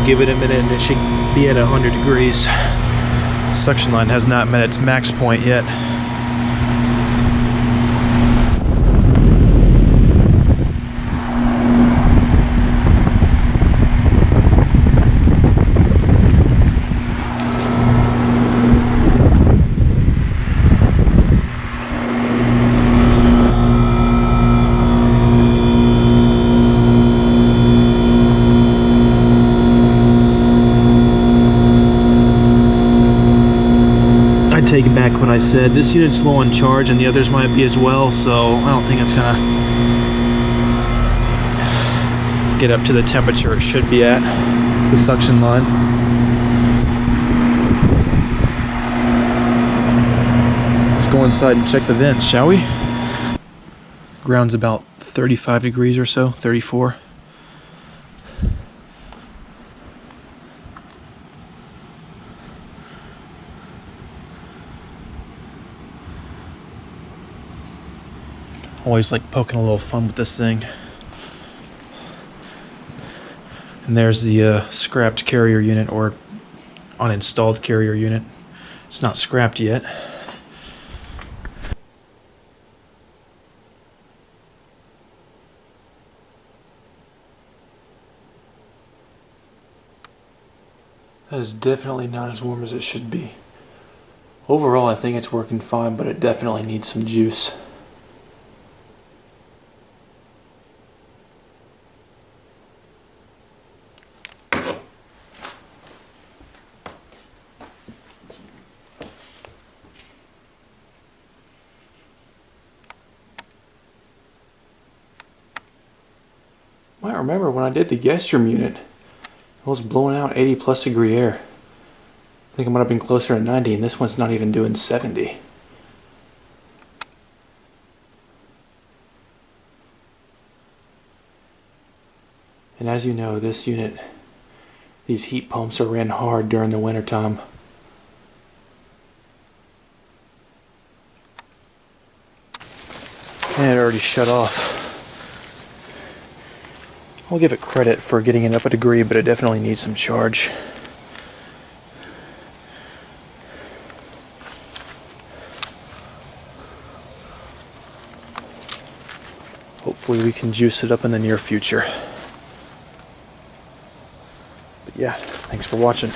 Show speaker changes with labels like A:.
A: I'll give it a minute and it should be at 100 degrees. Suction line has not met its max point yet. Take it back when I said this unit's low on charge and the others might be as well, so I don't think it's gonna get up to the temperature it should be at, the suction line. Let's go inside and check the vents, shall we? Ground's about 35 degrees or so, 34. Always like poking a little fun with this thing. And there's the scrapped carrier unit, or uninstalled carrier unit. It's not scrapped yet. That is definitely not as warm as it should be. Overall, I think it's working fine, but it definitely needs some juice. I remember when I did the guest room unit, it was blowing out 80 plus degree air. I think it might have been closer to 90, and this one's not even doing 70. And as you know, this unit, these heat pumps are ran hard during the winter time. And it already shut off. I'll give it credit for getting it up a degree, but it definitely needs some charge. Hopefully we can juice it up in the near future. But yeah, thanks for watching.